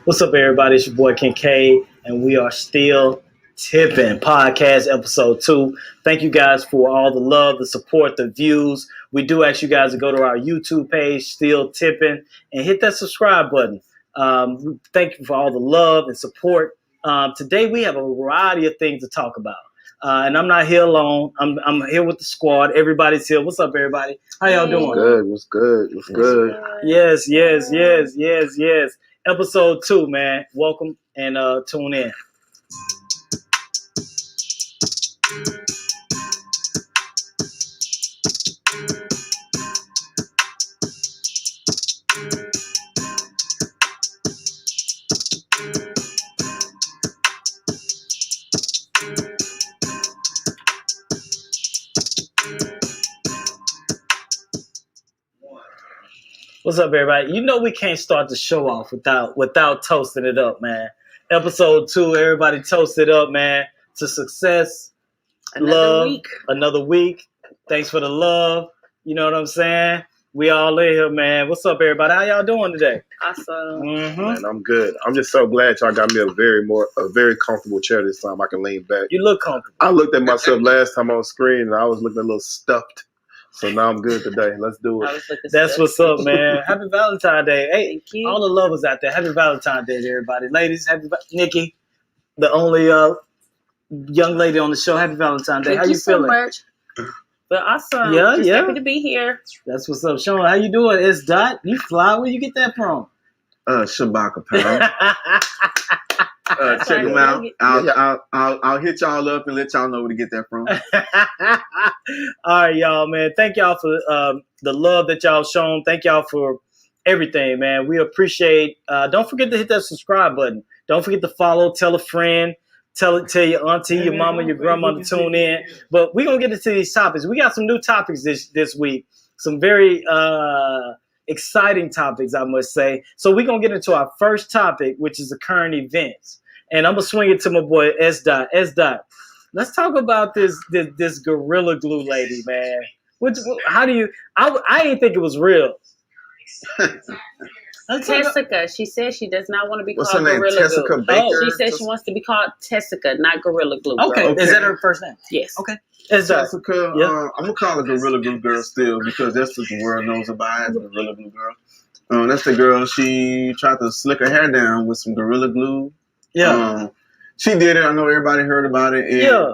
What's up, everybody? It's your boy Kincaid, and we are still Tippin podcast episode 2. Thank you guys for all the love, the support, the views. We do ask you guys to go to our YouTube page, Still Tippin, and hit that subscribe button. Thank you for all the love and support. Today we have a variety of things to talk about. And I'm not here alone. I'm here with the squad. Everybody's here. What's up, everybody? How y'all doing? What's good? Yes. Episode 2, man. Welcome and tune in. What's up, everybody? You know we can't start the show off without toasting it up, man. Episode 2, everybody toast it up, man. To success, another week. Thanks for the love. You know what I'm saying? We all in here, man. What's up, everybody? How y'all doing today? Awesome. Man, I'm good. I'm just so glad y'all got me a very comfortable chair this time. I can lean back. You look comfortable. I looked at myself last time on screen and I was looking a little stuffed. So now I'm good today. Let's do it. That's what's up, man. Happy Valentine's Day. Hey, thank you. All the lovers out there. Happy Valentine's Day to everybody. Ladies, Nikki, the only young lady on the show. Happy Valentine's Day. Thank how you feeling? So much. But awesome. Yeah. Happy to be here. That's what's up. Sean, how you doing? It's Dot. You fly. Where you get that from? Shabaka pound. Check them out. I'll hit y'all up and let y'all know where to get that from. All right, y'all, man. Thank y'all for the love that y'all shown. Thank y'all for everything, man. We appreciate. Don't forget to hit that subscribe button. Don't forget to follow. Tell a friend. Tell your auntie, your mama, your grandma to tune in. But we're gonna get into these topics. We got some new topics this week. Some very exciting topics, I must say. So we're gonna get into our first topic, which is the current events. And I'm gonna swing it to my boy S. Dot. Let's talk about this Gorilla Glue lady, man. How do you? I didn't think it was real. Tessica. She says she does not want to be What's called her name? Gorilla Tessica Glue. Baker? She says she wants to be called Tessica, not Gorilla Glue. Okay. Is that her first name? Yes. Okay. S. Dot. Jessica, Yeah. I'm gonna call her Gorilla Glue girl still because that's what the world knows about as a Gorilla Glue girl. That's the girl. She tried to slick her hair down with some Gorilla Glue. Yeah. She did it. I know everybody heard about it. And Yeah.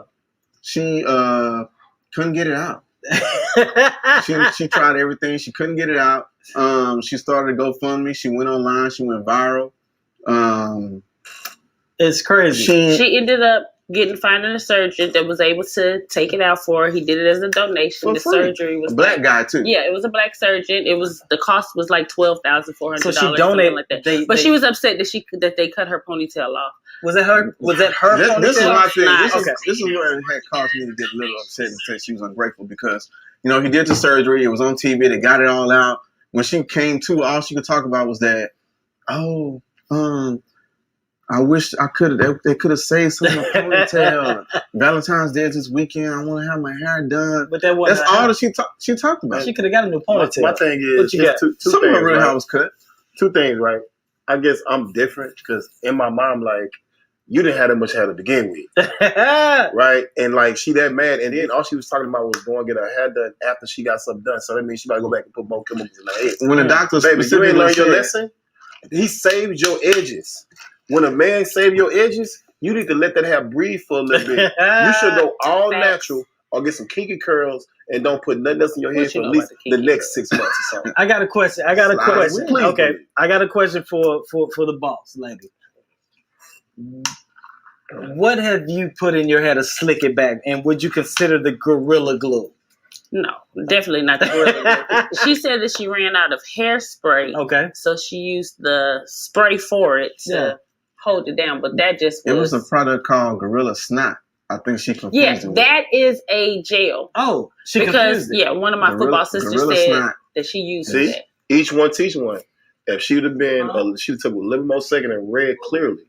She couldn't get it out. She tried everything. She couldn't get it out. She started a GoFundMe. She went online. She went viral. It's crazy. She ended up finding a surgeon that was able to take it out for her. He did it as a donation. The surgery was a black guy too. Yeah, it was a black surgeon. The cost was like $12,400. So she donated like that. But she was upset that they cut her ponytail off. Was that her? Ponytail? This is my thing. Okay. This is where it had caused me to get a little upset and say she was ungrateful because he did the surgery. It was on TV. They got it all out. When she came to, all she could talk about was that, I wish I could have. They could have saved some of my ponytail. Valentine's Day is this weekend. I want to have my hair done. But that's all that she talked about. She could have got a new ponytail. My thing is, two some things, of her real right? hair was cut. Two things, right? I guess I'm different because in my mom, like, you didn't have that much hair to begin with, right? And like, she that mad, and then all she was talking about was going to get her hair done after she got something done. So that means she might go back and put more chemicals in her head. When the doctor Baby, you ain't learned your said- lesson. He saved your edges. When a man saved your edges, you need to let that hair breathe for a little bit. You should go all natural or get some kinky curls and don't put nothing else in your head for at least the next 6 months or something. I got a question. Please, okay, please. I got a question for the boss lady. What have you put in your hair to slick it back? And would you consider the Gorilla Glue? No, definitely not the gorilla. She said that she ran out of hairspray. Okay. So she used the spray for it to hold it down. But that just was... It was a product called Gorilla Snot. I think she confused it with. That is a gel. Oh, she because confused it. one of my football sisters said that she used that. Each one teach one. If she would have been, she took a little more second and read clearly,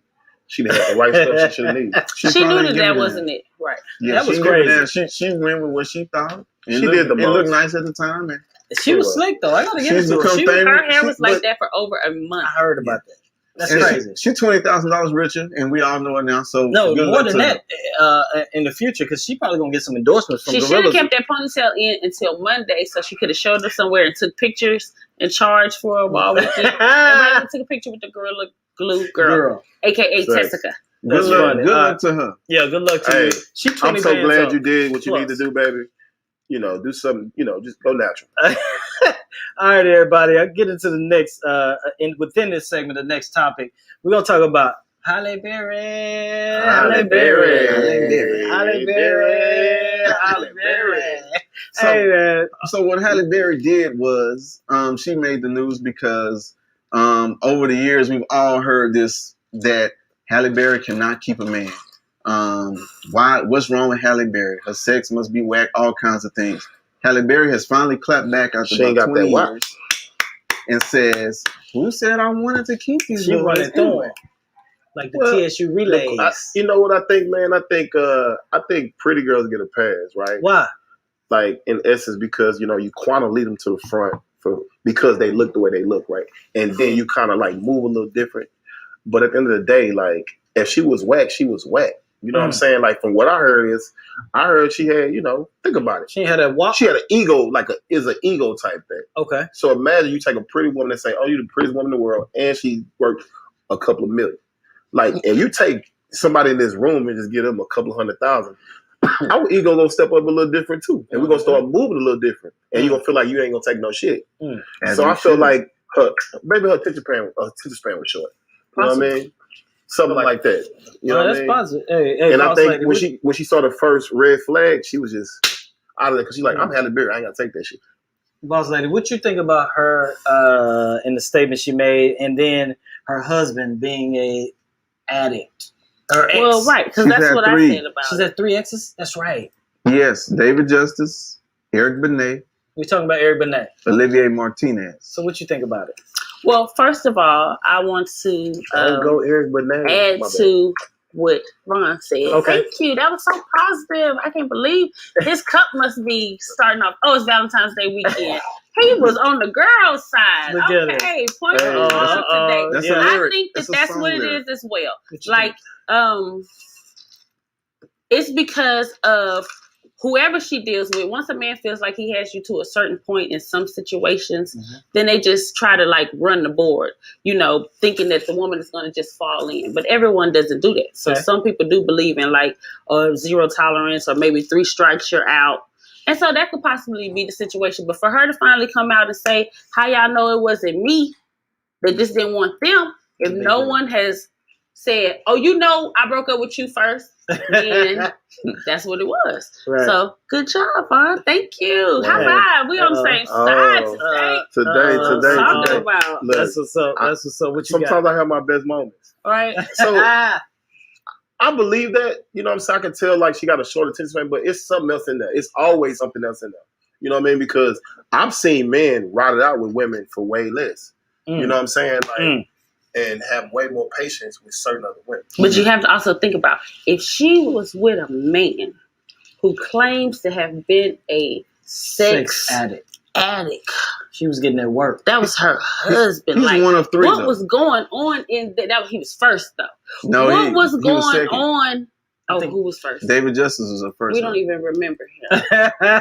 she'd have had the right stuff she should have needed. She knew that wasn't it. Right. Yeah, that was crazy. She went with what she thought. She did the most. It looked nice at the time. And she was slick though. I gotta give it to her. Her hair was like that for over a month. I heard about that. That's crazy. She's $20,000 richer, and we all know it now. So no, more than that in the future, because she probably gonna get some endorsements from She Gorillas. should have kept that ponytail in until Monday, so she could have showed up somewhere and took pictures and charged for a ball weekend. Everybody took a picture with the Gorilla Glue girl. aka Tessica. Good luck to her. Yeah, good luck to you. I'm so glad you did what you need to do, baby. Do something. Just go natural. All right, everybody. I'll get into the next. Within this segment, the next topic, we're gonna talk about Halle Berry. Halle Berry. Hey, man. So what Halle Berry did was, she made the news because over the years we've all heard that Halle Berry cannot keep a man. What's wrong with Halle Berry? Her sex must be whack, all kinds of things. Halle Berry has finally clapped back after about 20 years and says, who said I wanted to keep these She running through it. Like the TSU relays. You know what I think, man? I think pretty girls get a pass, right? Why? Like, in essence, because, you kind of lead them to the front because they look the way they look, right? And then you kind of, like, move a little different. But at the end of the day, like, if she was whack, she was whack. You know what I'm saying? Like, from what I heard she had, think about it. She had a what? She had an ego, is an ego type thing. Okay. So imagine you take a pretty woman and say, oh, you're the prettiest woman in the world, and she worked a couple of million. Like, if you take somebody in this room and just give them a couple of 100,000, our ego gonna step up a little different too. And we're gonna start moving a little different. And you're gonna feel like you ain't gonna take no shit. So I feel like her attention span was short. You know what I mean? Something like that. You know what I mean? Positive. Hey, and I think when she saw the first red flag, she was just out of it because she's like, I'm Halle Berry. I ain't gonna take that shit. Boss lady, what you think about her in the statement she made, and then her husband being a addict? Her ex. Well, right, because that's what I said about. She's had 3 exes. That's right. Yes, David Justice, Eric Benet. We're talking about Eric Benet. Olivier Martinez. So what you think about it? Well, first of all, I want to go Eric Benet. Add to what Ron said. Okay. Thank you. That was so positive. I can't believe his cup must be starting off. Oh, it's Valentine's Day weekend. He was on the girl's side. Look at okay, point on today. I think that's what it is as well. Like, it's because of whoever she deals with. Once a man feels like he has you to a certain point in some situations, then they just try to like run the board, thinking that the woman is going to just fall in. But everyone doesn't do that. So some people do believe in like zero tolerance, or maybe 3 strikes, you're out. And so that could possibly be the situation. But for her to finally come out and say, how y'all know it wasn't me that just didn't want them, if no one has said, oh, I broke up with you first, then that's what it was. Right. So good job, Vaughn. Thank you. High five. We on the same side today. Talking about. That's what's up. That's what's up. What you Sometimes I have my best moments. Right. So I believe that, what I'm saying? I can tell like she got a short attention span, but it's something else in there. It's always something else in there. You know what I mean? Because I've seen men ride it out with women for way less. You know what I'm saying? Like, and have way more patience with certain other women. But you have to also think about, if she was with a man who claims to have been a sex addict. She was getting at work. That was her husband. He's one of 3. What was going on in that? He was first though. No, what was going on? Oh, who was first? David Justice was the first. We don't even remember him.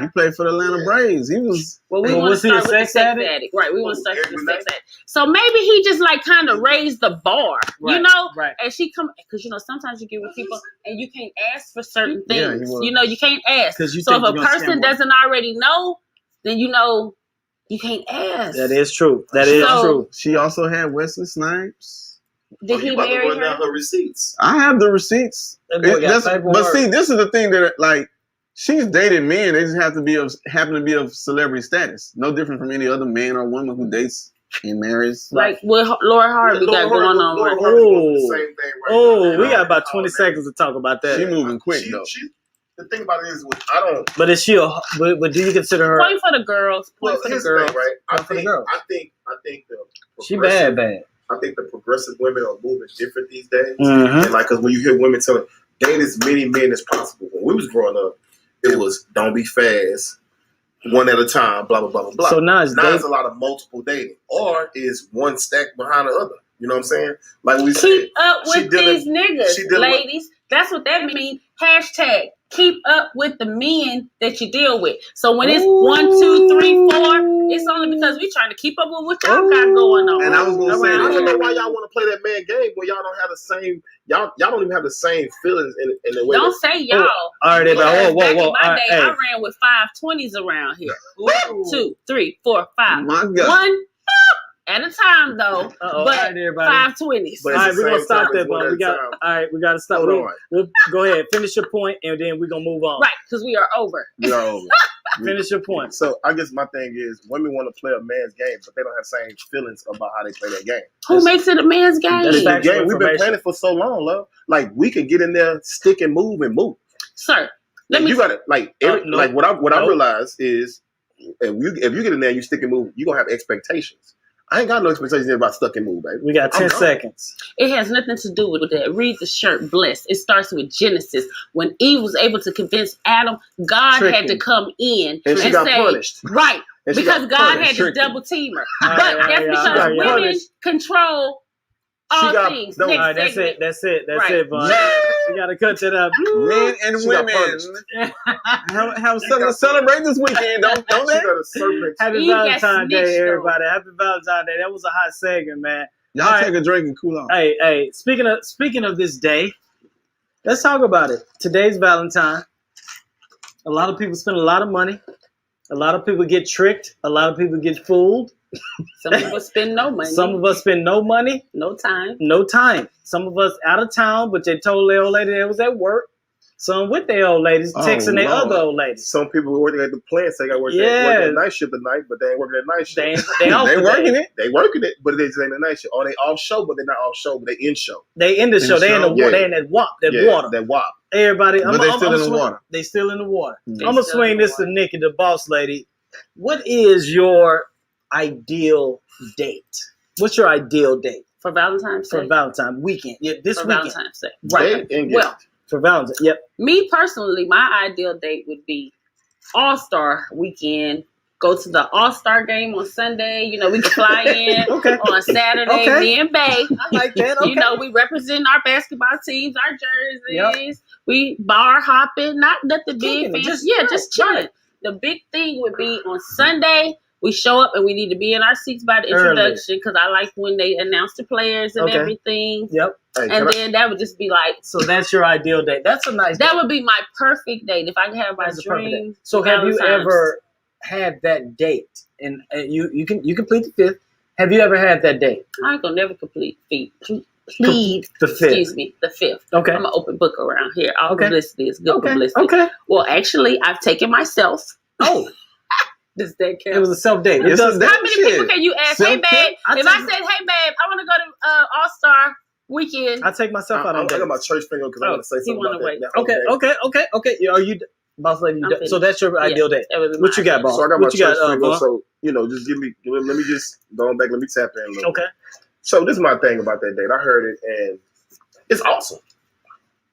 He played for the Atlanta Braves. He was. Well, we want to start with the sex addict. Right, we want to start with the sex addict. So maybe he just like kind of raised the bar, Right. And she because sometimes you get with people and you can't ask for certain things. You can't ask. So if a person doesn't already know, then you can't ask. That is true. That is true. She also had Wesley Snipes. Did he marry her? Her receipts. I have the receipts. But see, this is the thing that like She's dated men. They just happen to be of celebrity status. No different from any other man or woman who dates and marries. Like what Laura Harvey got going on. Laura Right? Harvey doing the same thing right now. We got about 20 seconds to talk about that. She moving quick though. The thing about it is, I don't. But is she but do you consider her? Point for the girls. Point for the girls. Thing, right? I think the she bad. I think the progressive women are moving different these days. Mm-hmm. And like, because when you hear women telling, date as many men as possible. When we was growing up, it was don't be fast, one at a time, blah blah blah blah blah. So now it's a lot of multiple dating, or is one stacked behind the other. You know what I'm saying? Like we keep up with these niggas, ladies. That's what that means. Hashtag keep up with the men that you deal with. So when it's 1, 2, 3, 4, it's only because we trying to keep up with what y'all got going on. And I was gonna say, I don't know why y'all want to play that man game when y'all don't have the same. Y'all don't even have the same feelings in the way. Don't say y'all. All right, whoa. Back in my day, I ran with 520s around here. 2, 3, 4, 5. My God. 1 at a time though. But all right, 520s. All right, we're gonna stop there, but we got to stop. We'll go ahead, finish your point, and then we're gonna move on. Right, because we are over. We are over. Finish your point. So I guess my thing is, women want to play a man's game, but they don't have the same feelings about how they play that game. Who makes it a man's game? That's the game. We've been playing it for so long, love. Like we can get in there, stick and move. Sir, you got to like what I realize is if you get in there and you stick and move, you're gonna have expectations. I ain't got no expectations about stuck and move, baby. We got 10 seconds. It has nothing to do with that. Read the shirt, blessed. It starts with Genesis. When Eve was able to convince Adam, God had to come in and she got punished. Right. Because God had to double team her. But that's because women control all things. All right, that's it, Vaughn. We got to cut that up. Men and women have celebrate this weekend, don't they? Happy Valentine's Day, everybody. Happy Valentine's Day. That was a hot segment, man. Y'all take a drink and cool off. Hey, speaking of this day, let's talk about it. Today's Valentine. A lot of people spend a lot of money. A lot of people get tricked. A lot of people get fooled. Some of us spend no money. Some of us spend no money. No time. No time. Some of us out of town, but they told their old lady they was at work. Some with their old ladies, texting their other old ladies. Some people were working at the plant, so they got work at night shift at night, but they ain't working at night shift. They working it. They working it, but it just ain't a night shift. Or they off show, but they're not off show, but they in show. They in the show. They in the water. They in that WAP. Water. That WAP. Everybody, but they still in the water. They still in the water. I'm gonna swing this to Nikki, the boss lady. What is your ideal date? What's your ideal date for Valentine's Day? For Valentine's weekend. Yeah, this weekend. Valentine's Day. Right. Well, for Valentine's. Yep. Me personally, my ideal date would be All-Star weekend. Go to the All-Star game on Sunday. You know, we can fly in on Saturday. Me and Bae. I like that. Okay. You know, we represent our basketball teams, our jerseys. Yep. We bar hopping, not nothing big. Just chilling. Right. The big thing would be on Sunday. We show up and we need to be in our seats by the introduction because I like when they announce the players and everything. Yep. And then that would just be like. So that's your ideal date. That's a nice. That would be my perfect date if I could have my dream. So have you ever had that date? And you complete the 5th. Have you ever had that date? I ain't gonna never complete the 5th. Excuse me, the 5th. Okay. I'm an open book around here. All publicity is good publicity. Okay. Well, actually, I've taken myself. Oh. Does that count? It was a self date. How many people can you ask? Hey, babe. If I said, hey, babe, I want to go to All-Star weekend. I take myself out on dates. I got my church finger because I want to say something about that. Okay. Are you, boss lady? So that's your ideal date. What you got, boss? So I got my church finger. So, just let me just go back. Let me tap in a little bit. So this is my thing about that date. I heard it and it's awesome.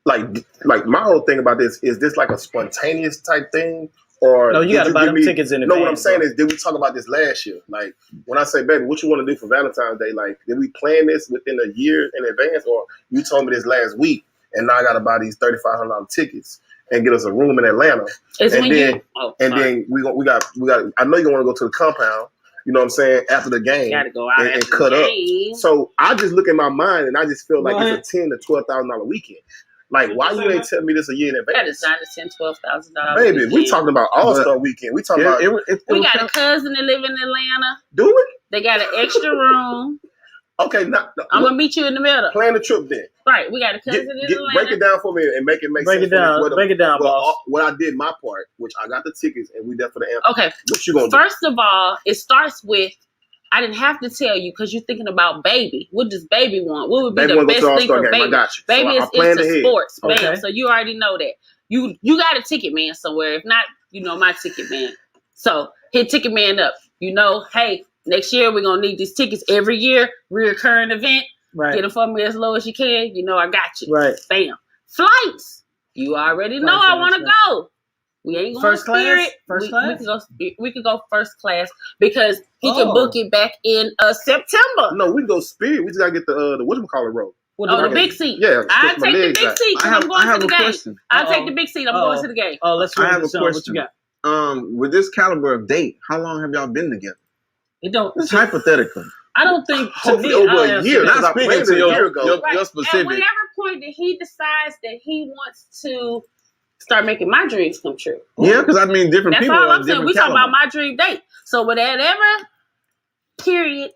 Like my whole thing about this is this like a spontaneous type thing, or no? You got to buy them tickets in advance. No, what I'm saying is, did we talk about this last year? Like when I say, baby, what you want to do for Valentine's Day? Like, did we plan this within a year in advance, or you told me this last week and now I got to buy these $3,500 tickets and get us a room in Atlanta, then we got. I know you're gonna want to go to the compound. You know what I'm saying? After the game, gotta go out and cut up. So I just look in my mind and I just feel like it's a $10,000 to $12,000 weekend. Like, why you ain't tell me this a year in advance? That is not a $10,000, $12,000. Baby, weekend. We talking about All-Star weekend. We talking about. We got a cousin that live in Atlanta. Do it? They got an extra room. Okay, I'm gonna meet you in the middle. Plan the trip then. Right, we got a cousin in Atlanta. Break it down for me and make it make break sense. It down. Break it down, boss. What I did my part, which I got the tickets and we there for the anthem. Okay. What you gonna do? First of all, it starts with I didn't have to tell you because you're thinking about baby. What does baby want? What would be the best thing for baby? I got you. Baby so is into sports, okay. bam. So you already know that. You got a ticket man somewhere. If not, you know my ticket man. So hit ticket man up. You know, hey, next year we're gonna need these tickets every year, reoccurring event. Right. Get them for me as low as you can. You know I got you. Right. Bam. Flights. You already know I want to go. We ain't going first Spirit. class. First class. We could go first class because he can book it back in September. No, we can go Spirit. We just gotta get the whatchamacallit row. The big seat. Yeah, I take the big seat because I'm going to the game. Question. I take the big seat. I'm going to the game. Oh, let's. I have a question. question. What you got? With this caliber of date, how long have y'all been together? It don't. It's hypothetical. I don't think to Hopefully me over a year. Not Not speaking speaking to a year ago. Right. your At specific. whatever point that he decides that he wants to start making my dreams come true. Yeah, because I mean, different That's people all are I'm saying. different We talking caliber. about my dream date. So whatever period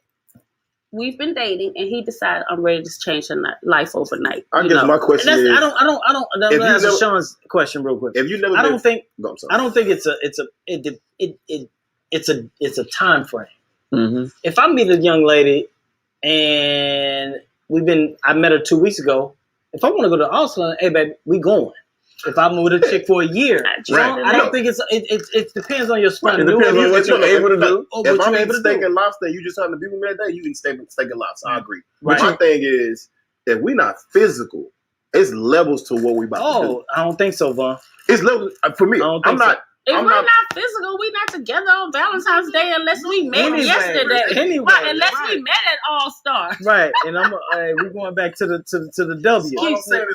we've been dating, and he decided I'm ready to change her life overnight. I guess my question is, I don't. Let me answer Sean's question real quick. if you never, I don't think it's a time frame. Mm-hmm. If I meet a young lady and I met her 2 weeks ago. If I want to go to Austin, hey baby, we going. If I'm with a chick for a year, Right. I don't think it depends on your It spontaneity. depends on what you're able to do. If I'm eating steak and lobster and you just happen to be with me that day, you eat steak and lobster. I agree. Right. But my thing is, if we're not physical, it's levels to what we about to do. I don't think so, Vaughn. It's levels for me. I'm not. If I'm we're not- not physical, we're not together on Valentine's Day unless we met yesterday. Anyway, right, unless we met at All Star. Right, and we're going back to the W. All I'm saying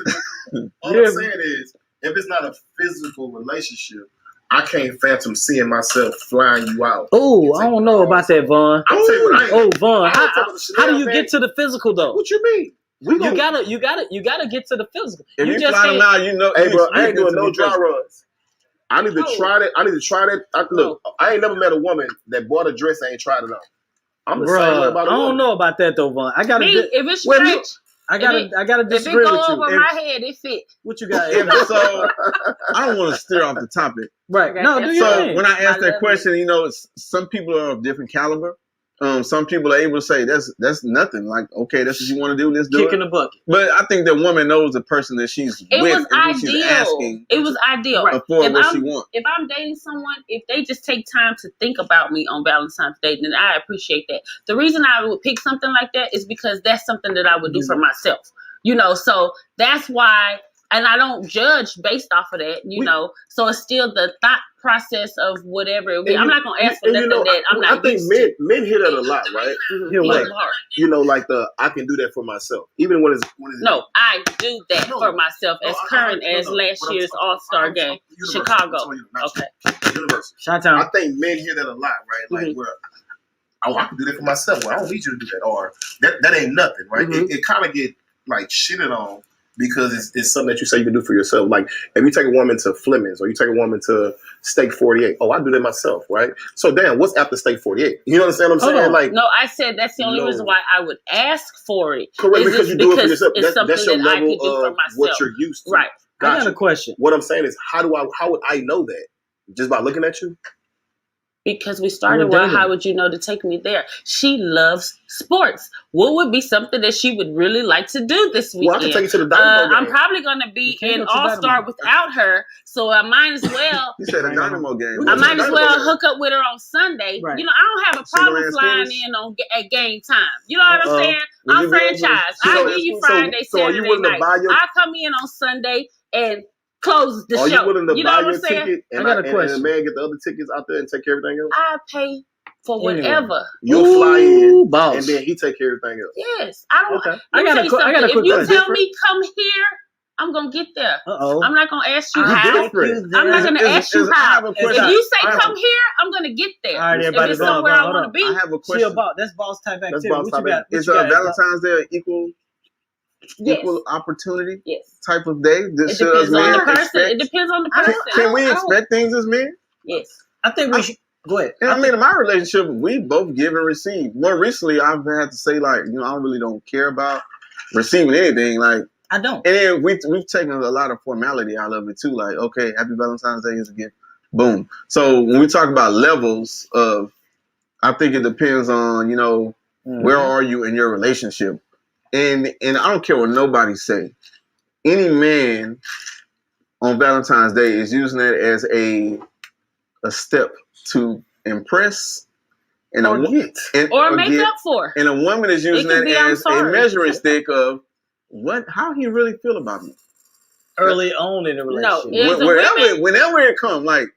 is, if it's not a physical relationship, I can't phantom seeing myself flying you out. Oh, I don't know about that, Vaughn. I'll tell you what I ain't. Oh, Vaun, I ain't talking about how do you Chanel, get to the physical though? What you mean? You gotta get to the physical. If you just fly them out, you know. Hey, bro, I you ain't get doing to no be dry physical. runs. I need to try that. Look, I ain't never met a woman that bought a dress and ain't tried it on. I'm the same way about a I don't woman. know about that though, Vaughn. If it's stretch, I gotta if it disagree go with you. over my head, it fit. What you got? So I don't want to steer off the topic. Right. No, do your So thing. when I asked I that love question, some people are of different caliber. Some people are able to say that's nothing. Like, okay, that's what you want to do. Let's do Kick in it. the bucket. But I think the woman knows the person that she's It with was and who she's ideal. asking It was ideal. for what she wants. If I'm dating someone, if they just take time to think about me on Valentine's Day, then I appreciate that. The reason I would pick something like that is because that's something that I would do for myself. So that's why, and I don't judge based off of that, so it's still the thought process of whatever it be. I'm not going to ask for nothing that I'm not I think used to. men hear that a lot, right? Like, Like I can do that for myself. Even when it's No, I do that for myself as current as last year's All-Star game, Chicago. Okay. Universal. Chi-town. I think men hear that a lot, right? Like where, I can do that for myself. Well, I don't need you to do that, or that ain't nothing, right? It kind of get like shitted on because it's something that you say you can do for yourself. Like if you take a woman to Fleming's or you take a woman to Steak 48, I do that myself, right? So damn, what's after Steak 48? You understand what I'm saying? Like, no, I said that's the only reason why I would ask for it. Correct, because you do it for yourself. It's something that's your that I level can do for of myself. what you're used to. Right. I got a question. What I'm saying is, how would I know that? Just by looking at you? Because we started with, how would you know to take me there? She loves sports. What would be something that she would really like to do this weekend? Well, I can take you to the Dynamo game. I'm probably going to be in All-Star without her, so I might as well. You said a Dynamo game. I might as well hook up with her on Sunday. Right. I don't have a problem flying in at game time. You know what I'm saying? I'm franchise. I'll give you Friday, Saturday night. I'll come in on Sunday and close the show. Are you willing to buy your saying? ticket and the man get the other tickets out there and take care of everything else? I pay for whatever. You'll fly in, boss. and then he take care of everything else. Yes, I don't. Okay. I got a quick If you question. tell me come here, I'm gonna get there. I'm not gonna ask you how. Different. I'm not gonna ask you how. If you say come here, I'm gonna get there. All right, if everybody, it's somewhere I want to be, I have a question. That's boss type activity. Boss What you got? Is Valentine's Day an equal opportunity type of day? It depends on the person. It depends on the person. Can we expect things as men? Yes. I think we should. Go ahead. And I mean, in my relationship, we both give and receive. More recently, I've had to say, like, I really don't care about receiving anything. Like, I don't. And then we've taken a lot of formality out of it too. Like, okay, Happy Valentine's Day is a gift. Boom. So when we talk about levels of, I think it depends on, where are you in your relationship. And I don't care what nobody say. Any man on Valentine's Day is using that as a step to impress and or make up for. And a woman is using that as a measuring stick of how he really feel about me. Early on in the relationship. No, whenever it comes, like,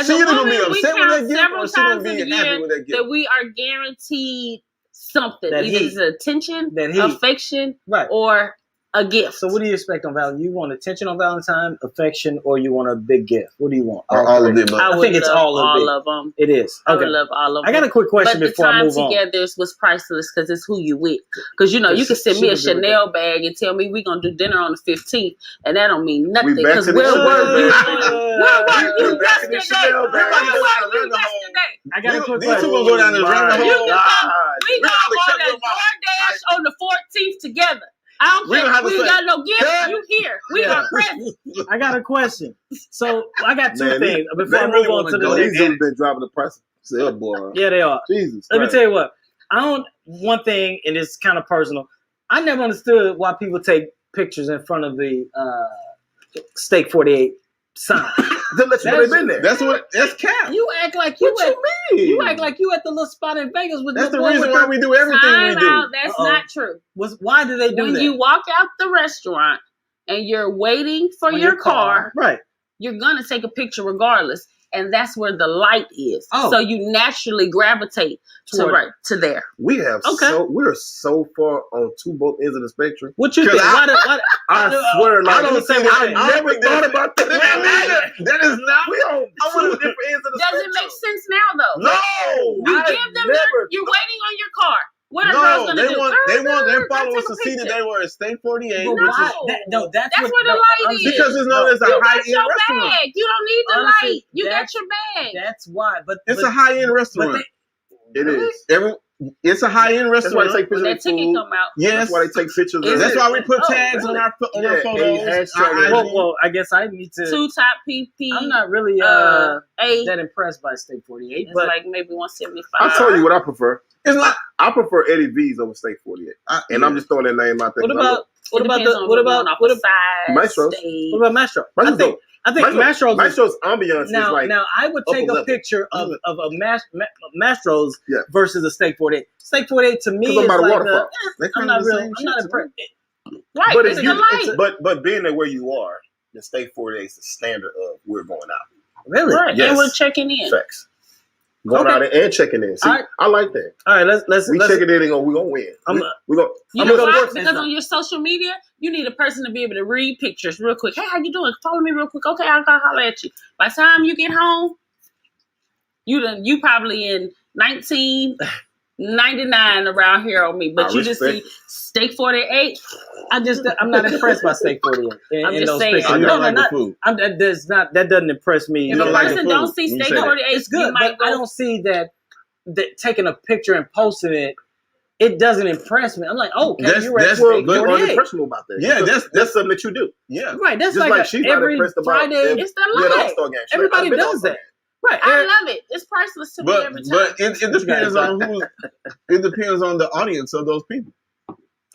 she either gonna be upset with that gift or she gonna be happy with that gift. That we are guaranteed something. Either it's attention, affection, or a gift. So what do you expect on Valentine? You want attention on Valentine, affection, or you want a big gift? What do you want? All of them. I think it's all of them. It is. Okay. I would love all of them. I got a quick question before I move on. The time together was priceless because it's who you with. Because, you can send me a Chanel bag and tell me we're going to do dinner on the 15th, and that don't mean nothing. Because where were you yesterday? I got a quick question. These two going to go down the rabbit hole. We going to order DoorDash on the 14th together. I don't care. We got no gift. You here. We are present. I got a question. So I got two things before I move on to the next. These been dropping the price. Boy. Yeah, they are. Jesus. Let me tell you what. One thing, and it's kind of personal. I never understood why people take pictures in front of the Steak 48 sign. That's been there. That's cap. You act like you act like you at the little spot in Vegas with. That's the reason why we do everything we do. That's not true. Why do they do that? When you walk out the restaurant and you're waiting for your car, right? You're gonna take a picture regardless, and that's where the light is. So you naturally gravitate to there. We have we're so far on both ends of the spectrum. What you think? I swear, like, I never thought about that. That is not. We on two different ends of the spectrum. Does it make sense now, though? No. You give them you're waiting on your car. What are girls gonna do? They want their followers to see that they were at Steak 48. No, that's where the light is. Because it's known as a high-end restaurant. Bag. You don't need the light. You got your bag. That's why. But it's a high-end restaurant. It is. It's a high-end restaurant. That's why they take pictures when that ticket come out. Yes. That's why they take pictures. That's why we put tags on our photos. Well, I guess I need to. 2 top PP. I'm not really that impressed by Steak 48. It's but like maybe 175. I'll tell you what I prefer. It's not. I prefer Eddie V's over Steak 48. And I'm just throwing that name out there. What about Maestros? What about Maestro? I think Mastro's ambiance is like. Now, I would take a picture of a Mastro's versus a Steak 48. Steak 48 to me is like I'm not impressed. Right, but it's the light. But being there where you are, the Steak 48 is the standard of we're going out. Really? Right. Yes. And we're checking in. Facts. Going out and checking in. See, I like that. All right, let's checking in and we're gonna win. We're gonna. You know why? Because on your social media, you need a person to be able to read pictures real quick. Hey, how you doing? Follow me real quick. Okay, I'll holler at you. By the time you get home, you probably in 1999 around here on me. But you just see Steak 48. I'm not impressed by Steak 48. I'm just saying. I don't like the food. That doesn't impress me. If a person don't see Steak 48, it's good, but I don't see that taking a picture and posting it. It doesn't impress me. I'm like, you're at Steak 48. Impressionable about that. Yeah, that's something that you do. Yeah, right. That's just like she every Friday. It's the light. Everybody does that. Right, I love it. It's priceless to me every time. But it depends on it depends on the audience of those people.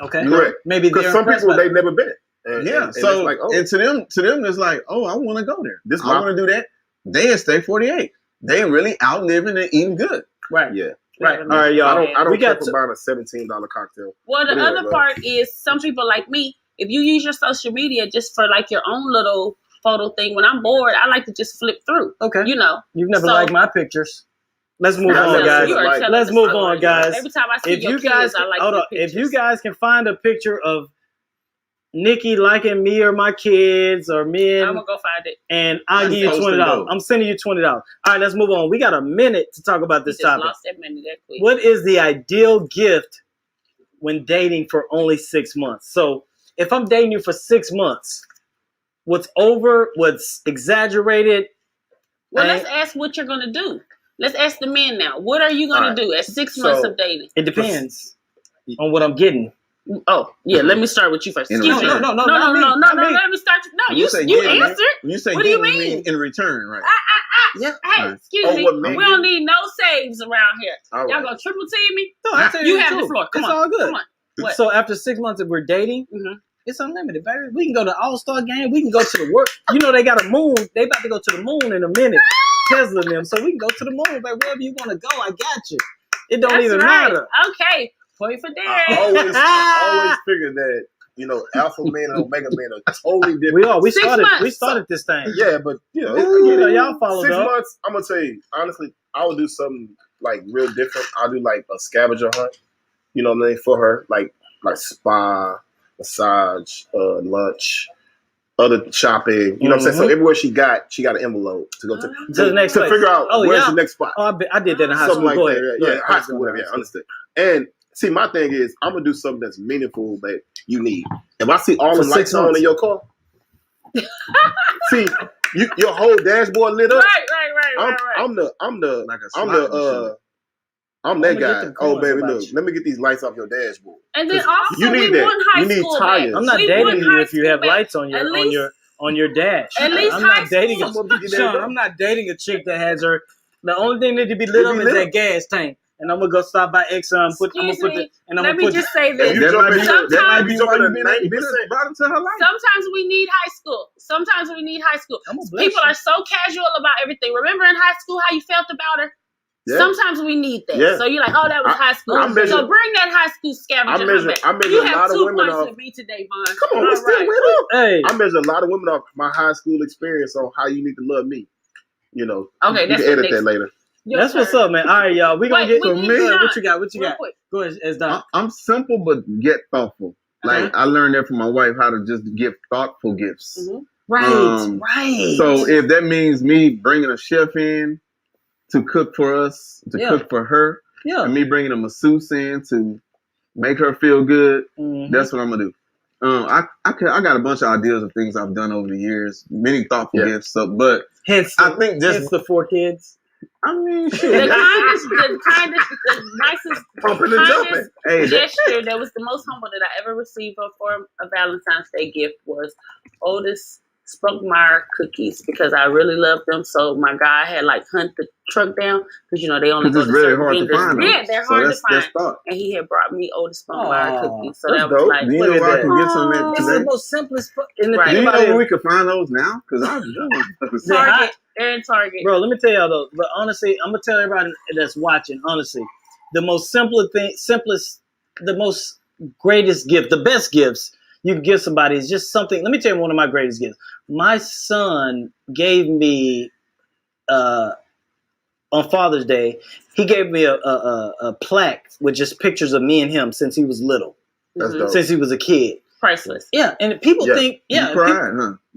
Okay, correct. Maybe because some people they've never been. And so like, and to them it's like, I want to go there. I want to do that. They at Steak 48. They really out living and eating good. Right. Yeah. Right. All right, y'all. I don't care about a $17 cocktail. Well, the other part is some people like me. If you use your social media just for like your own little photo thing, when I'm bored, I like to just flip through. Okay. You've never liked my pictures. Let's move on, guys. Let's move on, guys. Every time I see your kids, I like your pictures. If you guys can find a picture of Nikki liking me or my kids or me, I'm gonna go find it, and I'll give you $20. I'm sending you $20. All right, let's move on. We got a minute to talk about this topic. Lost that minute that quick. What is the ideal gift when dating for only 6 months? So, if I'm dating you for 6 months, what's exaggerated? Well, let's ask what you're gonna do. let's ask the men now. What are you gonna do at 6 months of dating? It depends on what I'm getting. Oh, yeah, let me start with you first. Excuse me. No, Let me start. No, you answered. You say what do you mean? In return, right? Yeah. Hey, excuse me. We don't need no saves around here. Y'all gonna triple team me? No, I tell you have the floor. Come on. All good. Come on. What? So after 6 months if we're dating, it's unlimited, baby. We can go to All-Star game. We can go to the work. You know they got a moon. They about to go to the moon in a minute. Tesla and them. So we can go to the moon, baby. Wherever you want to go, I got you. It don't even matter. Okay. Point for Derek. I always figured that, alpha man and omega man are totally different. We started this thing. Yeah, but y'all followed 6 up. months, I'm gonna tell you, honestly, I would do something like real different. I'll do like a scavenger hunt, you know what I mean, for her. Like spa, massage, lunch, other shopping. You know what I'm saying? So everywhere she got an envelope to go to the next place. Figure out where's the next spot. Oh, I did that in high Something school. like that. High school, whatever. Yeah, understood. And see, my thing is, I'm gonna do something that's meaningful that you need. If I see all the lights on in your car, see your whole dashboard lit up. Right. I'm that guy. Oh baby, look, let me get these lights off your dashboard. And then also you need that. You need tires. I'm not dating you if you have lights on your dash. At least I'm not dating Sean, I'm not dating a chick that has her. The only thing that to be lit up is that gas tank. And I'm gonna go stop by Exxon. Let me just say this. That might be something that brought into her life. Sometimes we need high school. People are so casual about everything. Remember in high school how you felt about her? Yeah. Sometimes we need that. Yeah. So you're like, oh, that was high school. So bring that high school scavenger back. You have 2 points with me today, Vaughn. Come on, still with it. Hey. I measure a lot of women off my high school experience on how you need to love me. Okay, you can edit that later. That's what's up, man. All right, y'all. We're going to get to me. What you got? Quick. Go ahead, as Don. I'm simple, but get thoughtful. Like, I learned that from my wife, how to just give thoughtful gifts. Mm-hmm. Right. So if that means me bringing a chef in to cook for us, cook for her, and me bringing a masseuse in to make her feel good, that's what I'm going to do. I got a bunch of ideas of things I've done over the years, many thoughtful gifts. But I think just the 4 kids. I mean, shit. The nicest gesture that was the most humble that I ever received for a Valentine's Day gift was Otis Spunkmeyer cookies, because I really loved them. So my guy had hunt the truck down because they only go to certain vendors. They're hard to find. And he had brought me Otis Spunkmeyer cookies. So that was dope. like, do you know where I can get some of that? It's the most simplest. Do you know where we can find those now? Because I'm doing Target. They're in Target. Bro, let me tell y'all though. But honestly, I'm gonna tell everybody that's watching. Honestly, the most the most greatest gift, the best gifts you can give somebody is just something. Let me tell you one of my greatest gifts. My son gave me on Father's Day. He gave me a plaque with just pictures of me and him since he was little. That's dope. Since he was a kid. Priceless. Yeah, and people think,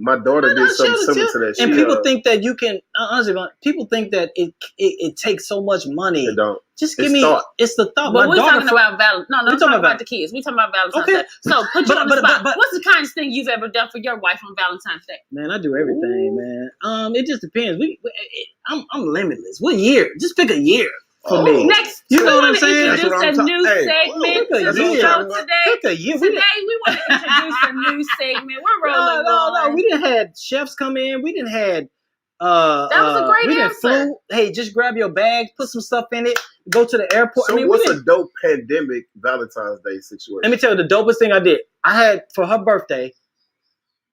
my daughter did something similar to that. And people think that you can. Honestly, people think that it takes so much money. It don't. Just give me. Thought. It's the thought. But we're talking about we're talking about the kids. We're talking about Valentine's Day. So put you on the spot. What's the kindest thing you've ever done for your wife on Valentine's Day? Man, I do everything, man. It just depends. I'm limitless. What year? Just pick a year. For me. Next, you know what I'm saying? Introduce a new segment to the show today. Today, we want to introduce a new segment. We're rolling. No. We didn't had chefs come in. We didn't had. That was a great answer. Flew. Hey, just grab your bag, put some stuff in it, go to the airport. So what's a dope pandemic Valentine's Day situation? Let me tell you the dopest thing I did. I had for her birthday,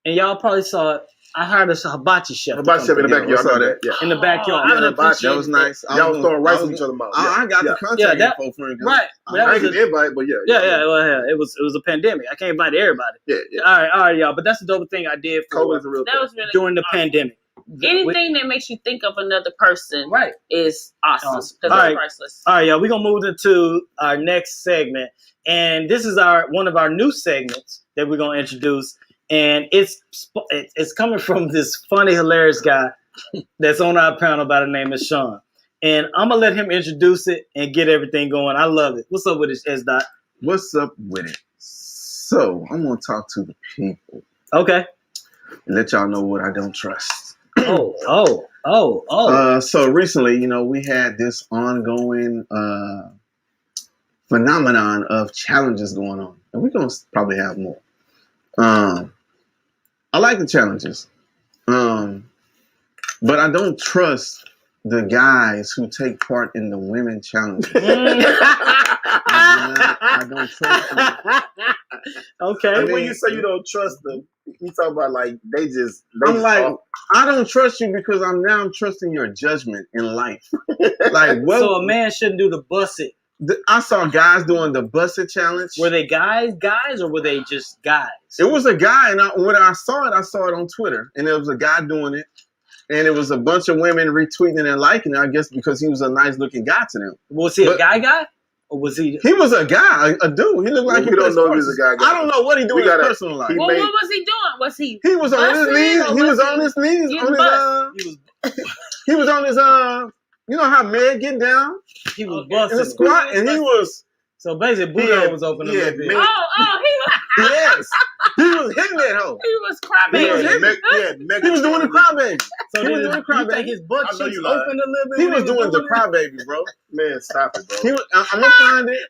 and y'all probably saw it. I hired a hibachi chef. Hibachi chef in the backyard. I saw that. Yeah. In the backyard. That was nice. Y'all was throwing rice in each other's mouth. I got the contact info for him. Right. I didn't invite, but yeah. Well, it was a pandemic. I can't invite everybody. Yeah. All right, y'all. But that's the dope thing I did for during the pandemic. Anything that makes you think of another person, is awesome. All right, priceless. All right, y'all. We're gonna move into our next segment, and this is one of our new segments that we're gonna introduce. And it's coming from this funny, hilarious guy that's on our panel by the name of Sean. And I'm going to let him introduce it and get everything going. I love it. What's up with it, S-Dot? What's up with it? So, I'm going to talk to the people. Okay. And let y'all know what I don't trust. Oh. So recently, we had this ongoing phenomenon of challenges going on, and we're gonna probably have more. I like the challenges, but I don't trust the guys who take part in the women challenges. I don't trust them. Okay. And when you say you don't trust them, you talk about like they just. I don't trust you because I'm trusting your judgment in life. Like, so a man shouldn't do the bust it. I saw guys doing the bust it challenge. Were they guys, or were they just guys? It was a guy, and when I saw it on Twitter, and there was a guy doing it. And it was a bunch of women retweeting and liking it, I guess, because he was a nice looking guy to them. Was he a guy? Or was he? He was a guy, a dude. He looked like he don't know if he was a guy. I don't know what he do in his personal life. What was he doing? Was he? He was on his knees. He was on his knees. He was on his you know how men get down? He was busting. In a squat, and he was. So basically, Buddha was open a little bit. He was. Yes, he was hitting that hoe. He was crybaby. He was doing the crybaby. So he was doing the crybaby. You think his butt cheeks open a little bit? He was doing the crybaby, bro. Man, stop it, bro. I'm gonna find it.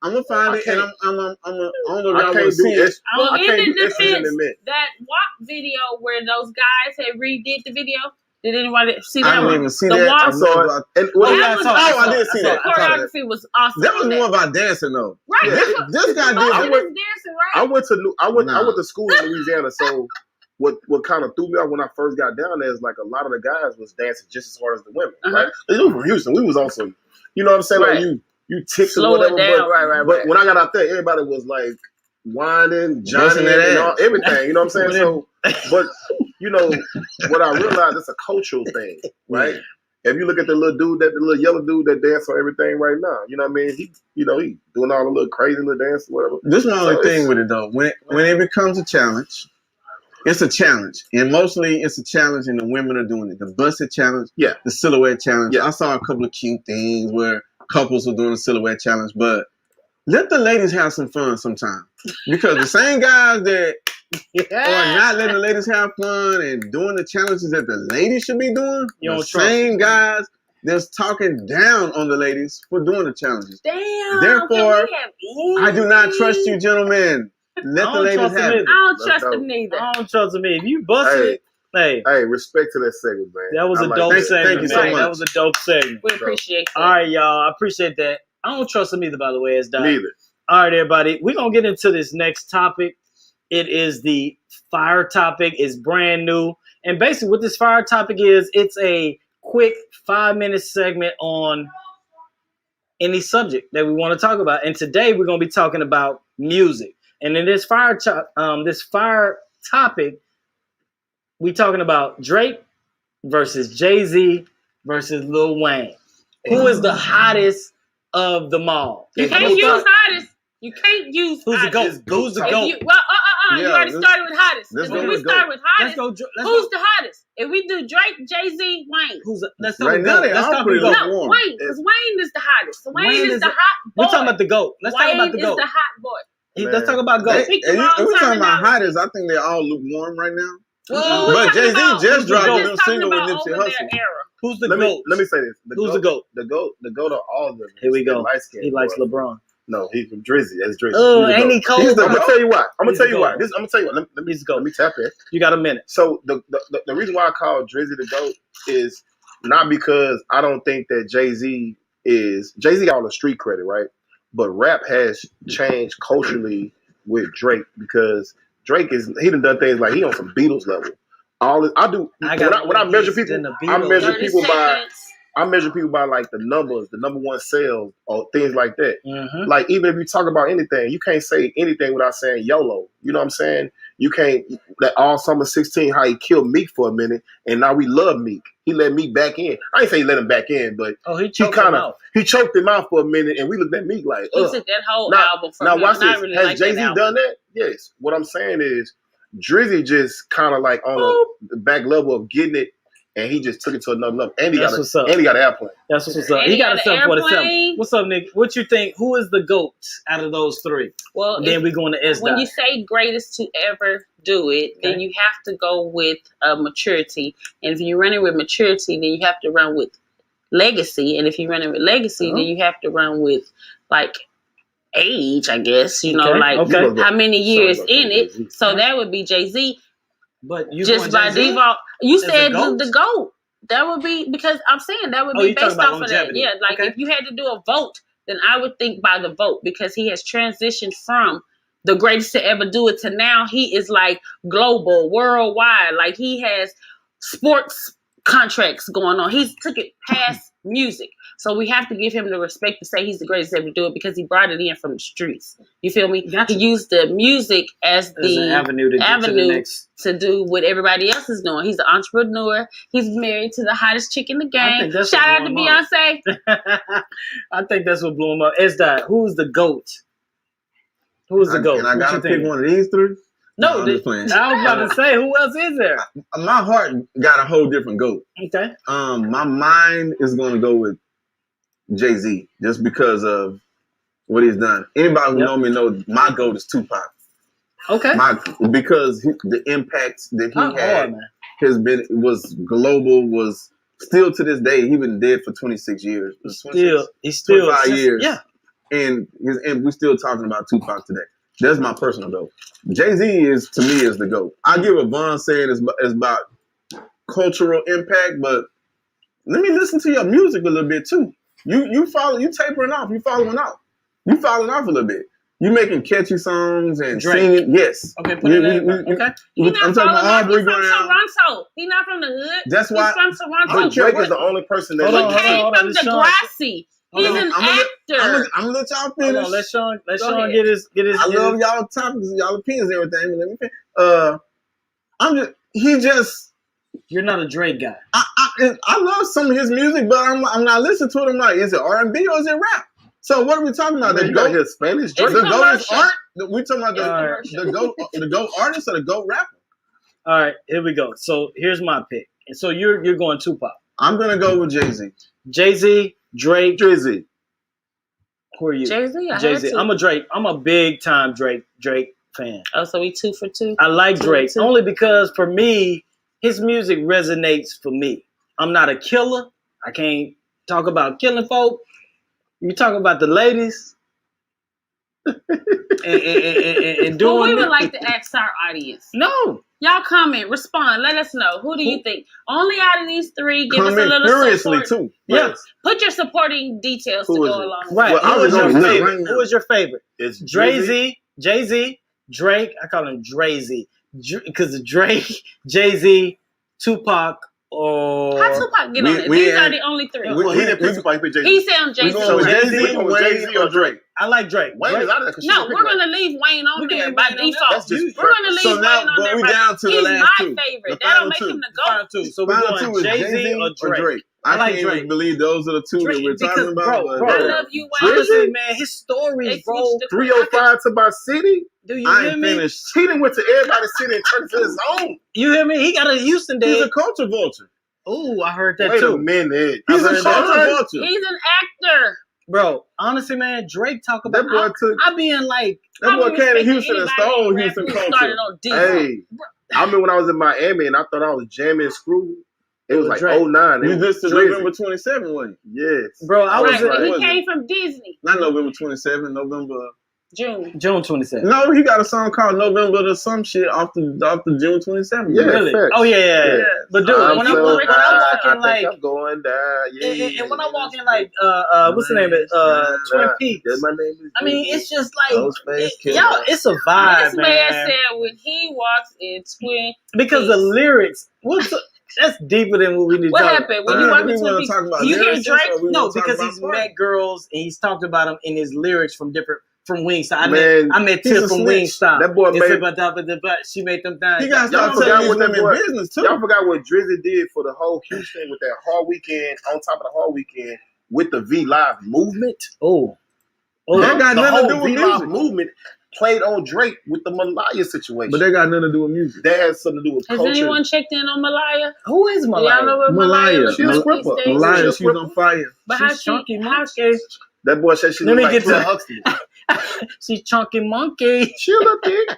I'm gonna find it, and I'm I don't know if y'all want to see it. Well, in the defense, that WAP video where those guys had redid the video. Did anybody see that? I didn't even see that. I I didn't see that. The choreography was awesome. That was more about dancing, though. Right. Yeah, this guy did. Dancing, right? I went to school in Louisiana, so what kind of threw me off when I first got down there is like a lot of the guys was dancing just as hard as the women. Right? They were from Houston. We was also, you know what I'm saying? Right. Like you tick slow or whatever. It down. Right. But when I got out there, everybody was like whining, Johnny, and all, everything. You know what I'm saying? So, but you know what I realized, it's a cultural thing, right? If you look at the little yellow dude that dance on everything right now, you know what I mean? He doing all the little crazy little dance, whatever. This is my only thing with it though. When it becomes a challenge, it's a challenge, and mostly it's a challenge, and the women are doing it. The busted challenge, the silhouette challenge. I saw a couple of cute things where couples were doing the silhouette challenge, but let the ladies have some fun sometime, because the same guys that are not letting the ladies have fun and doing the challenges that the ladies should be doing, the same guys that's talking down on the ladies for doing the challenges. Damn. Therefore, I do not trust you, gentlemen. Let the ladies have it. I don't trust them neither. I don't trust them either. If you busted it, hey, respect to that segment, man. That was a dope segment. Thank you so much. That was a dope segment. We appreciate that. All right, y'all. I appreciate that. I don't trust them either, by the way. It's done. Neither. All right, everybody. We're going to get into this next topic. It is the fire topic. It's brand new. And basically what this fire topic is, it's a quick 5-minute segment on any subject that we want to talk about. And today we're going to be talking about music. And in this fire topic, we talking about Drake versus Jay-Z versus Lil Wayne. Who is the hottest of them all? You can't use hottest. You can't use who's the GOAT? Who's the GOAT? You already started with hottest. If we start with hottest, who's the hottest? If we do Drake, Jay-Z, Wayne. Let's talk about the GOAT. Let's talk about the GOAT. No, Wayne, because Wayne is the hottest. Wayne is the hot boy. We're talking about the GOAT. Let's talk about the GOAT. Wayne is the hot boy. Let's talk about GOAT. If we're talking about hottest, I think they're all lukewarm right now. But Jay-Z just dropped a new single with Nipsey Hussle. Who's the GOAT? Let me say this. Who's the GOAT? The GOAT of all of them. Here we go. He likes LeBron. No, he's from Drizzy. That's Drizzy. Oh, ain't he cold? I'm gonna tell you why. I'm gonna tell you why. Let me tap in. You got a minute. So the reason why I call Drizzy the GOAT is not because I don't think that Jay-Z got all the street credit, right? But rap has changed culturally with Drake, because Drake he done things like he on some Beatles level. When I measure people, I measure people by like the numbers, the number one sales, or things like that. Mm-hmm. Like even if you talk about anything, you can't say anything without saying YOLO. You know what I'm saying? You can't let All Summer 16 how he killed Meek for a minute, and now we love Meek. He let Meek back in. I ain't say he let him back in, but he choked him out for a minute, and we looked at Meek like, he took that whole album from him. Watch this. Really Has Jay-Z done that? Yes. What I'm saying is Drizzy just kind of like on the back level of getting it and he just took it to another level. And he That's got what's up. and he got an airplane. That's what's up. And He got a an 747. airplane. What's up, Nick? What you think? Who is the GOAT out of those three? Well, And then we going to S. when Dot. you say greatest to ever do it, then you have to go with maturity. And if you're running with maturity, then you have to run with legacy. And if you're running with legacy, then you have to run with like age, I guess. You know, how many years in it. So that would be Jay-Z. But you just by Jay-Z? default, you As said a GOAT? the GOAT. That would be because I'm saying that would be you talking based about off of that. longevity. Yeah, like if you had to do a vote, then I would think by the vote because he has transitioned from the greatest to ever do it to now he is like global, worldwide. Like he has sports contracts going on. He's took it past music. So we have to give him the respect to say he's the greatest to ever do it because he brought it in from the streets. You feel me? Gotcha. He used the music as the an avenue to get to the next. to do what everybody else is doing. He's an entrepreneur. He's married to the hottest chick in the game. that's Shout what out to blew him up. Beyonce. I think that's what blew him up. S. Dot, who's the GOAT? Who's the GOAT? And I What gotta you pick think? one of these three. No, I'm just playing. I was about to say, who else is there? My heart got a whole different GOAT. Okay. My mind is going to go with Jay-Z just because of what he's done. Anybody who know me knows my GOAT is Tupac. Okay. Because the impact that he had man. was global, was still to this day. He's been dead for 26 years. He's still 25 years. Yeah. And we're still talking about Tupac today. That's my personal GOAT. Jay-Z is, to me, is the GOAT. I give what Von's saying is about cultural impact, but let me listen to your music a little bit too. You tapering off, you following off a little bit. You making catchy songs and singing. Yes. Okay, put it in. Okay. He's not I'm talking about Aubrey from Graham. Toronto. He's not from the hood. That's why. He's from Toronto. Drake is the only person that He came from Degrassi. He's an actor. I'm gonna let y'all Hold finish. on, let Sean get his. I love y'all topics, y'all opinions, and everything. But let me finish. You're not a Drake guy. I love some of his music, but I'm not listening to it. I'm like, is it R&B or is it rap? So what are we talking about? The GOAT is Spanish. It's The GOAT is commercial. art. We talking about the GOAT artist or the GOAT rapper? All right, here we go. So here's my pick. And so you're going Tupac. I'm gonna go with Jay-Z. Jay-Z, Drake, Drizzy. Who are you? Jay-Z. Jay-Z. I'm a Drake. I'm a big time Drake fan. Oh, so we 2 for 2. I like 2 Drake for 2. only because for me, his music resonates for me. I'm not a killer. I can't talk about killing folk. You talk about the ladies and doing. Well, we would like to ask our audience. No. Y'all comment, respond, let us know. Who do you think? Only out of these three, give us a Comment little furiously support. too. Yes. Put your supporting details to Who is go it? along with Right. it. Well, Who is your I'm gonna look favorite? right now. Who is your favorite? It's Jay-Z, Drake. I call him Dre-Z. Because Drake, Jay-Z, Tupac, or... How Tupac get on it? we These are ain't- the only three. Well, he didn't pick Tupac, he picked Jay-Z. He said on We Jay-Z. going with Jay-Z, Jay-Z or Drake? I like Drake. Wayne is out of there. 'cause she No, picked we're Wayne. going to leave Wayne on We can there leave by Wayne on there. default. That's just We're going to leave So Wayne now, on but there. we by- down to the He's last my two. favorite. The That final don't make two. him the Final GOAT. two. So we're Final going two is Jay-Z or Drake. I like can't Drake. even believe those are the two that Drake, we're talking because, about. bro, but I love you, Wayne. Honestly, man, his stories, They bro. switched the- 305 to my city. Do you I hear ain't me? finished. He done went to everybody's city and turned it to his own. You hear me? He got a Houston He's day. a culture vulture. Ooh, I heard that Wait a too. minute. He's I've a heard that. culture vulture. He's an actor. Bro, honestly, man, Drake talk about... That boy took. I being like... That boy How came to we Houston and respect stole anybody Houston who culture. started on Disney? Hey, I remember when I was in Miami and I thought I was jamming Screw. It was like Drake. 09. You It was just to Drizzy. November 27, wasn't you? Yes. Bro, I was Right, like, but he what is came it? from Disney. Not November 27, November. June. June 27th. No, he got a song called November to some shit off the June 27th. Yeah, Really? facts. Oh, yeah. Yeah. But dude, I'm when so I walk high, in like... I think I'm going down. Yeah. And when I walk in like, what's the name of it? Twin Peaks. Yeah, my name is I mean, it's just like, Ghostface Killer. y'all, it's a vibe, This man man. said when he walks in Twin Because the Peaks. lyrics, that's deeper than what we need to What talk happened when Uh, you walk we in wanna Twin Peaks? talk about You hear lyrics, Drake? or we No, wanna talk because about he's party? met girls and he's talked about them in his lyrics from Wingstop. Man, I met he's Tip a from snitch. Wingstop. That boy It's made- about but she made them down. He got to Y'all start forgot telling what these that women boy- business too. Y'all forgot what Drizzy did for the whole Houston with that Hard Weekend, on top of the Hard Weekend, with the V Live movement. Oh, That got the nothing to whole do with V Live music. movement. played on Drake with the Malaya situation. But they got nothing to do with music. That has something to do with Has culture. anyone checked in on Malaya? Who is Do Malaya? y'all know what Malaya. Malaya She a looks like stripper. these days? Malaya, She's she's on fire. But She's how chunky how monkey. That boy said she Let looked me like get Claire to- Huxtable. She's chunky monkey. She a little thick.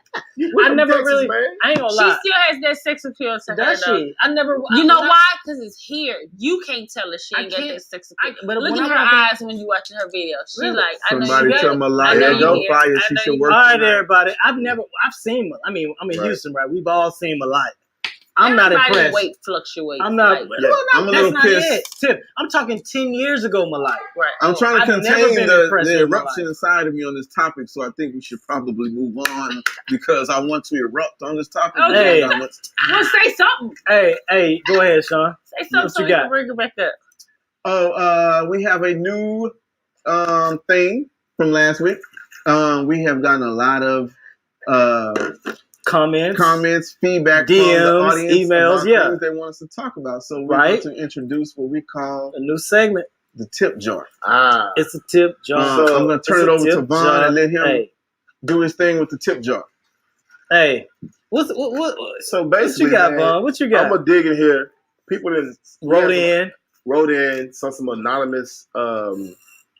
I never Texas, really. man. I ain't gonna She lie. still has that sex appeal to her, Does though. she? I never. You know I'm not- why? Because it's here. You can't tell if she I ain't got can't- that sex appeal. But Look when at I her walk in- eyes when you watching her videos. She Really? like, I know Somebody you tell got it. Malaya I know she's you on here. fire. I She know should you work All right, tonight. everybody. I've seen. I mean, I'm in Right. Houston, right? We've all seen Malaya. I'm not Everybody's impressed. weight fluctuates. I'm not. Like, Yeah, Well, I'm a that's little not pissed. it. Tip. I'm talking 10 years ago, Malaya. right. I'm trying to I've never contain been the impressed with eruption Malaya. inside of me on this topic, so I think we should probably move on because I want to erupt on this topic. Okay. Hey. Well, say something. Hey, go ahead, Sean. Say something What so you we got? can bring it back up. We have a new thing from last week. We have gotten a lot of comments, feedback from the DMs, audience, emails, about yeah. things they want us to talk about. So we're Right. going to introduce what we call A new segment. the tip jar. It's a tip jar. I'm going to turn It's it a over to tip Vaughn jar. and let him Hey, do his thing with the tip jar. hey. What So what basically, you got, man, Vaughn? What you got? I'm gonna dig in here. People that Wrote in. some anonymous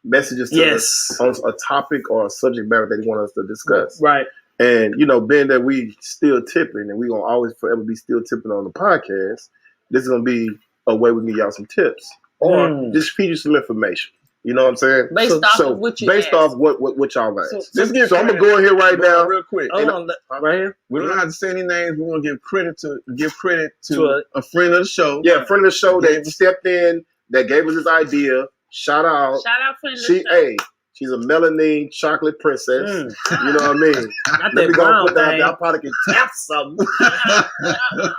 messages to Yes. us on a topic or a subject matter they want us to discuss. Right. And being that we still tipping and we gonna always forever be still tipping on the podcast, this is gonna be a way we can get y'all some tips or just feed you some information. You know what I'm saying? Based off of what you based asked. off what y'all asked. Let's get So I'm gonna credit. go in here right now. real quick. Hold on. Right here. We don't have to say any names. We want to give credit to To a friend of the show. Yeah, friend of the show Gave that us- stepped in, that gave us his idea. Shout out. Shout out friend of the show. She's a melanin chocolate princess. You know what I mean? Not Let that me go brown put that out thing. there. I probably can tap something.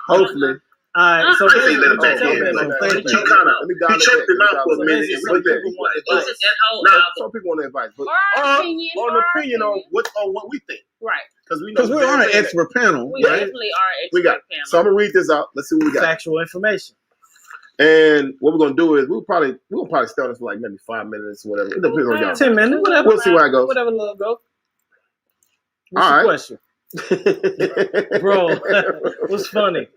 Hopefully. All right. So Uh-uh. basically, Let him what you're take telling it. me- So thank you. Let me dial it choked back. him out for a So minute. basically, But some people want advice. That whole Now, album. some people want advice, but Or our opinion. or an opinion on what we think, Right. because we know Because we are an expert panel, We right? definitely are expert We got. panel. So I'm gonna read this out. Let's see what we got. Factual information. And what we're gonna do is we'll probably stay on this for like maybe 5 minutes, whatever. It depends on y'all. 10 minutes. Whatever. We'll see where it goes. Whatever, love, go. What's All the right. question? Bro, what's funny?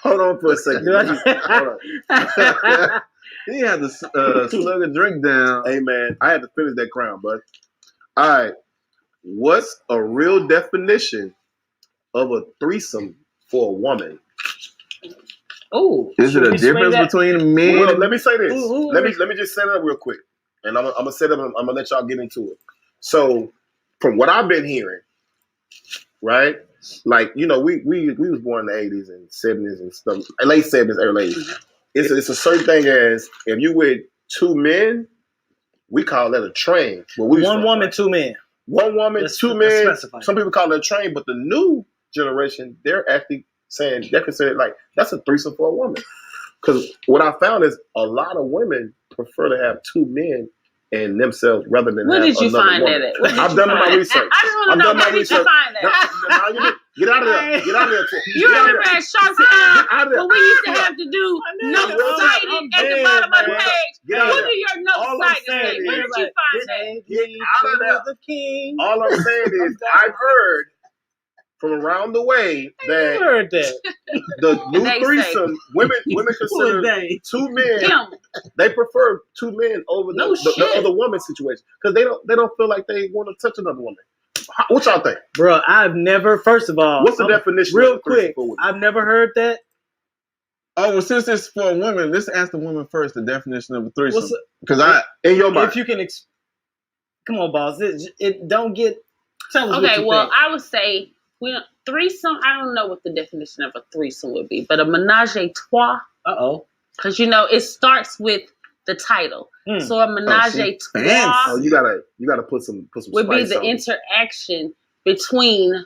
Hold on for a second. Do I- Hold on. He had to slug a drink down. Hey man, I had to finish that crown, bud. All right. What's a real definition of a threesome for a woman? Oh, Is it a difference between men? Well, let me say this. Who- Let me just set it up real quick, and I'm gonna set up. I'm gonna let y'all get into it. So, from what I've been hearing, right? Like we was born in the 80s and 70s and stuff, late 70s, early 80s. It's a certain thing as if you with two men, we call that a train. One woman, two men. One woman, Let's- two let's men. specify. Some people call it a train, but the new generation, they're actually saying they're considered like that's a threesome for a woman. Because what I found is a lot of women prefer to have two men and themselves rather than Where have did you another find woman. that at? Where did I've you done find my that? research. I just want to I've know done my where did you research. find that? Get out of there. Get out of there. You Get out of remember there. at Sharp Get Time out of there. when we used to have to do notes I'm cited at the dead, bottom of the man. page? Get out of What there. do your notes All I'm cited saying say? Where is, did you find that? Get out of there. The king. All I'm saying is I've heard from around the way I that heard that. the new They say. threesome, women Who was consider they? two men. Him. They prefer two men over No the shit. other woman situation because they don't feel like they want to touch another woman. What y'all think? Bro, I've never, first of all, What's the definition? real of a threesome quick, for women? I've never heard that. Oh, well, since it's for women, let's ask the woman first the definition of a threesome. What's Because In your mind, if you can, come on, boss, it don't get, tell us what Okay, you well, think. I would say threesome. I don't know what the definition of a threesome would be, but a menage a trois, Uh-oh. because it starts with the title. Mm. So a menage a fancy. trois you gotta put some would be spice the on it. interaction between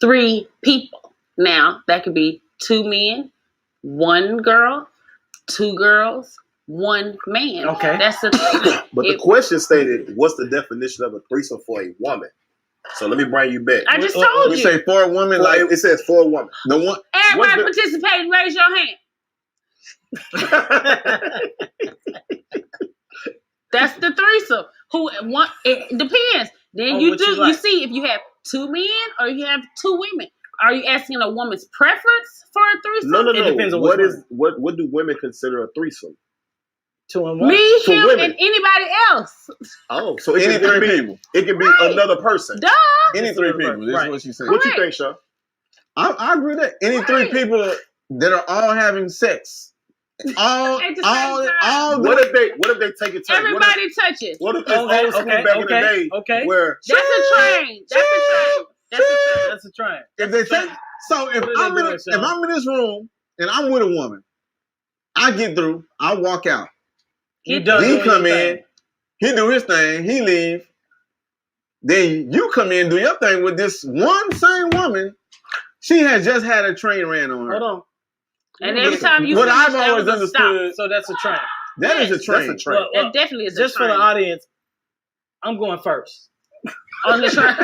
three people. Now that could be two men, one girl, two girls, one man. Okay. That's the thing. But the question stated, "What's the definition of a threesome for a woman?" So let me bring you back. I just told we you. say for a woman, like It says for a woman. the one. Everybody what's participating, raise your hand. That's the threesome. It depends. Then Oh, you what do you like. you see if you have 2 men or you have 2 women? Are you asking a woman's preference for a threesome? No. It depends on what which what do women consider a threesome? 2 and 1. Me, So him, women. and anybody else. Oh, so it Any can three be people. It can be Right. another person. Duh. Any three Right. people. This is what she said. What you Correct. think, Sean? I agree with that. Any three Right. people that are all having sex. All, At the same time. all What if they take it? Everybody touches. What if it's old school back in the day? Okay. Where That's a train. That's a train. That's a train. That's a train. if they take, so if What are I'm they in, doing, if Sean? I'm in this room and I'm with a woman, I get through, I walk out. You done He doing come your in, thing. he do his thing, he leave. Then you come in, do your thing with this one same woman. She has just had a train ran on her. Hold on. And every time you What finish, I've that always was a stop. understood, So that's a train. that is a Yes, train. that's a train. Well, That definitely is just a for train. the audience, I'm going first. On the train.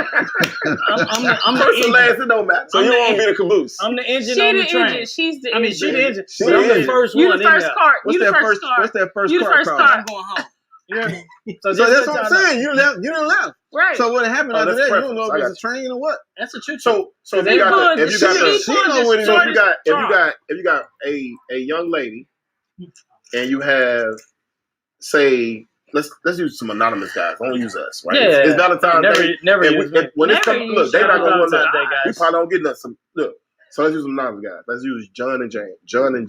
I'm the first and engine. last, it don't matter. So I'm you the won't be the caboose. I'm the engine She on the the train. engine. She's the I mean, engine. she the engine. She But the I'm the engine. first You one the in first there. car. What's You the that first car. What's that first You the car first called? car. I'm going home. You hear me? So just that's let what I'm y'all know. saying. You left. You done left. Right. So what happened Oh, after that's that? You don't know preference. if it's a train or what. That's a true. So if They you got pulled the, if you got she the, She pulled know the what it is. so if you got shortest if you got a young lady and you have, say, let's use some anonymous guys. Don't use us, right? Yeah. It's Valentine's Day. Never and use we- me. when it's Never come, use look, they not gonna want Valentine's to. Day, We guys. probably don't get nothing. Look, so let's use some anonymous guys. Let's use John and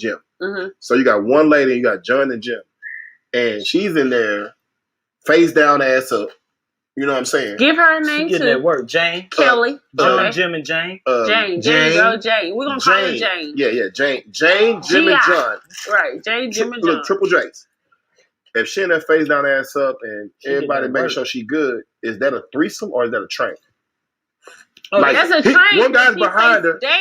Jim. Mm-hmm. So you got one lady, and you got John and Jim, and she's in there, face down, ass up. You know what I'm saying? Give her a She name getting too. that work. Jane. Kelly. John, Okay. Jim, and Jane. Jane. There you go, Jane. We're gonna call her Jane. Yeah, Jane, Jim, and G.I. John. Right. Jane, Jim, and Look, John. triple J's. If she in that face down, ass up, and She getting everybody that making work. sure she good, is that a threesome or is that a train? Oh, Like, That's a he- train. one guy's He behind face her. down.